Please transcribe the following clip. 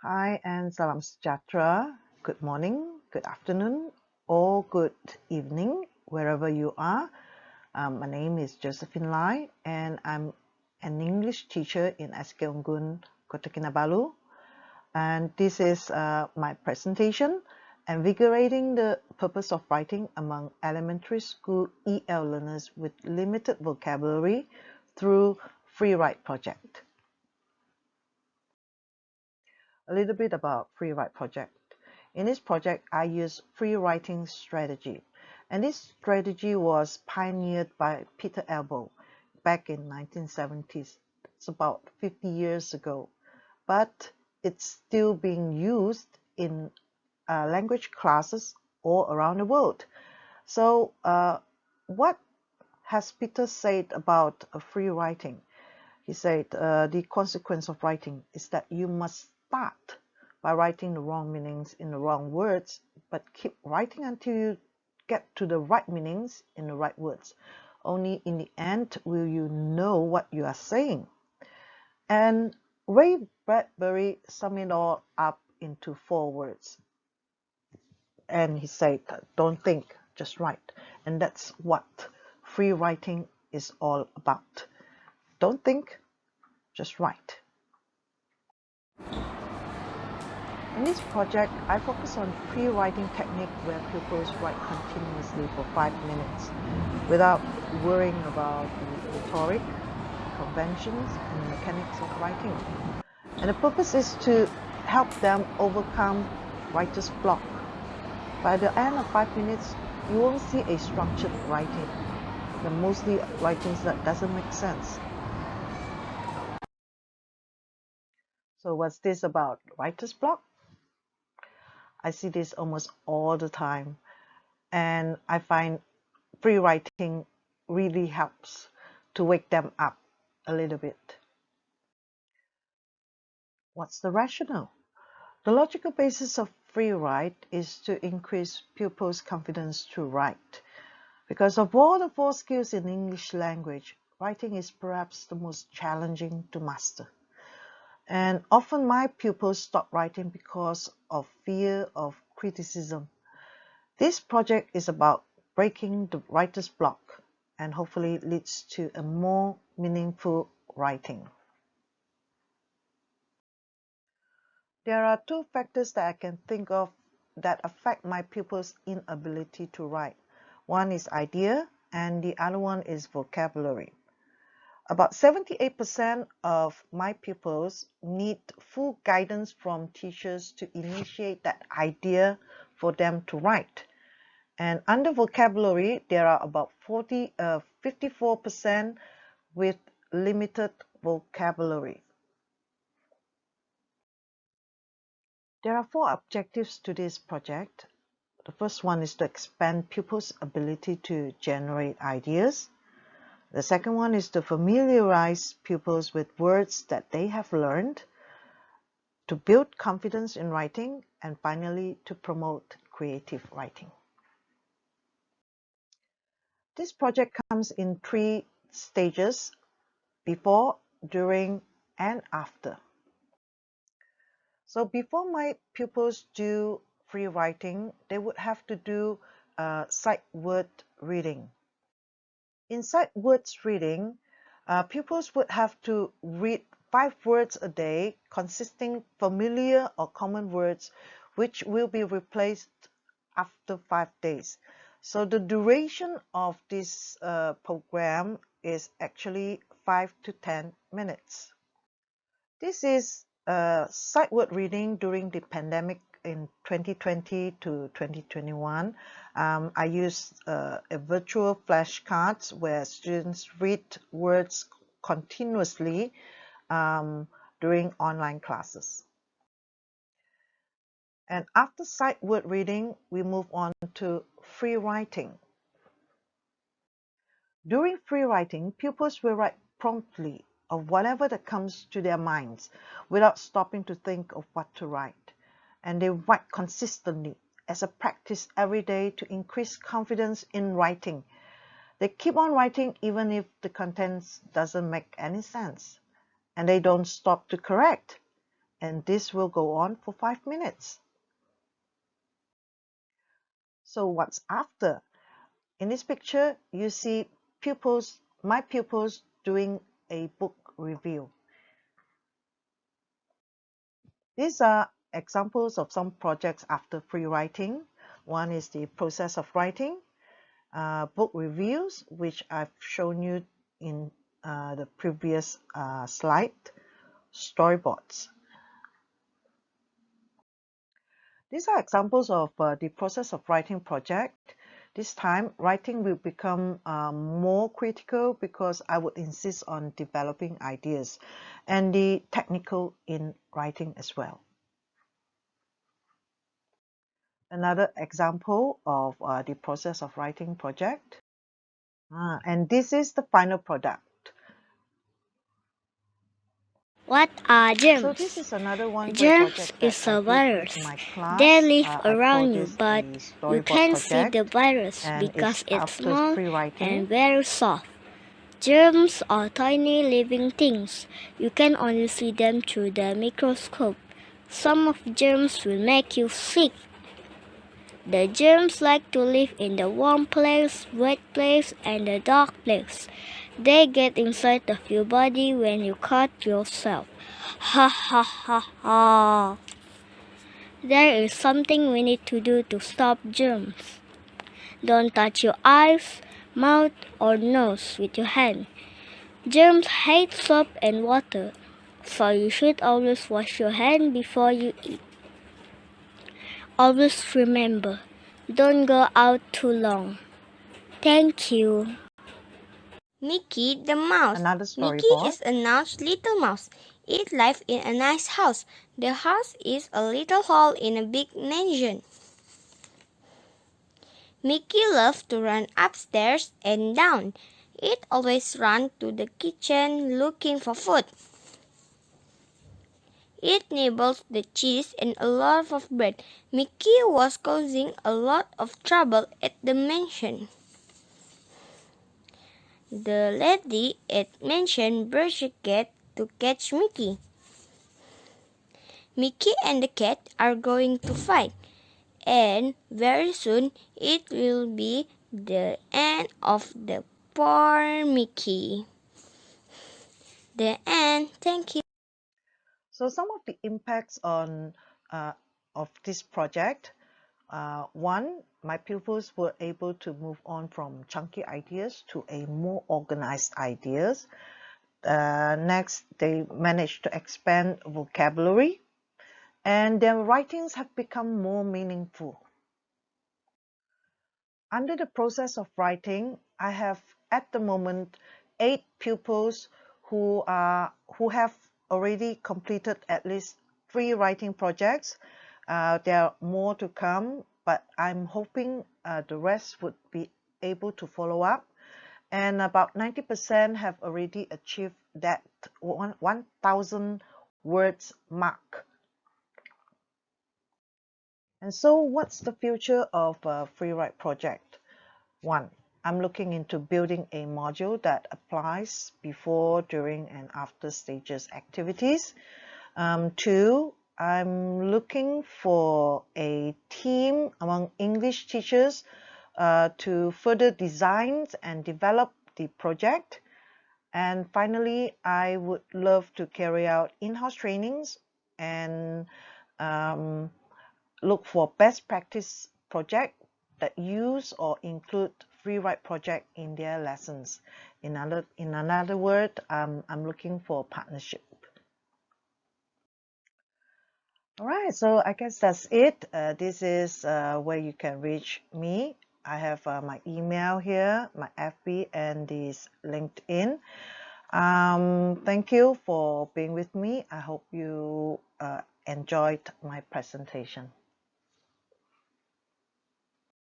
Hi and salam sejahtera. Good morning, good afternoon, or good evening, wherever you are. My name is Josephine Lai, and I'm an English teacher in SK Unggun, Kota Kinabalu. And this is my presentation, Invigorating the Purpose of Writing Among Elementary School EL Learners with Limited Vocabulary through Freewrite Project. A little bit about Freewrite Project. In this project, I use free writing strategy. And this strategy was pioneered by Peter Elbow back in 1970s. It's about 50 years ago. But it's still being used in language classes all around the world. So what has Peter said about free writing? He said the consequence of writing is that you must start by writing the wrong meanings in the wrong words, but keep writing until you get to the right meanings in the right words. Only in the end will you know what you are saying. And Ray Bradbury summed it all up into 4 words. And he said, don't think, just write. And that's what free writing is all about. Don't think, just write. In this project, I focus on pre-writing technique where pupils write continuously for 5 minutes without worrying about the rhetoric, conventions, and the mechanics of writing. And the purpose is to help them overcome writer's block. By the end of 5 minutes, you won't see a structured writing. They're mostly writings that doesn't make sense. So what's this about? Writer's block? I see this almost all the time, and I find free writing really helps to wake them up a little bit. What's the rationale? The logical basis of free write is to increase pupils' confidence to write. Because of all the 4 skills in English language, writing is perhaps the most challenging to master. And often my pupils stop writing because of fear of criticism. This project is about breaking the writer's block and hopefully leads to a more meaningful writing. There are 2 factors that I can think of that affect my pupils' inability to write. One is idea and the other one is vocabulary. About 78% of my pupils need full guidance from teachers to initiate that idea for them to write. And under vocabulary, there are about 54% with limited vocabulary. There are 4 objectives to this project. The first one is to expand pupils' ability to generate ideas. The second one is to familiarize pupils with words that they have learned, to build confidence in writing, and finally to promote creative writing. This project comes in 3 stages: before, during, and after. So before my pupils do free writing, they would have to do sight word reading. In sight words reading, pupils would have to read 5 words a day consisting familiar or common words which will be replaced after 5 days. So the duration of this program is actually 5 to 10 minutes. This is sight word reading during the pandemic in 2020 to 2021. I used a virtual flashcards where students read words continuously during online classes. And after sight word reading, we move on to free writing. During free writing, pupils will write promptly of whatever that comes to their minds without stopping to think of what to write. And they write consistently as a practice every day to increase confidence in writing. They keep on writing even if the contents doesn't make any sense. And they don't stop to correct. and this will go on for 5 minutes. So what's after? In this picture, you see my pupils doing a book review. These are examples of some projects after free writing. One is the process of writing, book reviews, which I've shown you in the previous slide, storyboards. These are examples of the process of writing project. This time, writing will become more critical because I would insist on developing ideas and the technical in writing as well. Another example of the process of writing project. And this is the final product. What are germs? So this is another one Germs project that is a I virus. did with my class. They live I around call you, this but a you storyboard can't see project, the virus and because it's after small free writing. and very soft. Germs are tiny living things. You can only see them through the microscope. Some of germs will make you sick. The germs like to live in the warm place, wet place, and the dark place. They get inside of your body when you cut yourself. Ha ha ha ha. There is something we need to do to stop germs. Don't touch your eyes, mouth, or nose with your hand. Germs hate soap and water, so you should always wash your hand before you eat. Always remember, don't go out too long. Thank you. Mickey the Mouse. Another Mickey storyboard. is a nice little mouse. It lives in a nice house. The house is a little hole in a big mansion. Mickey loves to run upstairs and down. It always runs to the kitchen looking for food. It nibbles the cheese and a lot of bread. Mickey was causing a lot of trouble at the mansion. The lady at mansion brushed a cat to catch Mickey. Mickey and the cat are going to fight, and very soon it will be the end of the poor Mickey. The end. Thank you. So some of the impacts of this project. One, my pupils were able to move on from chunky ideas to a more organized ideas. Next, they managed to expand vocabulary, and their writings have become more meaningful. Under the process of writing, I have at the moment 8 pupils who have already completed at least 3 writing projects. There are more to come, but I'm hoping the rest would be able to follow up. And about 90% have already achieved that 1,000 words mark. And so what's the future of Freewrite Project? 1. I'm looking into building a module that applies before, during, and after stages activities. 2. I'm looking for a team among English teachers to further design and develop the project. And finally, I would love to carry out in-house trainings and look for best practice project that use or include Freewrite Project in their lessons. In another word, I'm looking for partnership. All right, so I guess that's it. This is where you can reach me. I have my email here, my FB, and this LinkedIn. Thank you for being with me. I hope you enjoyed my presentation.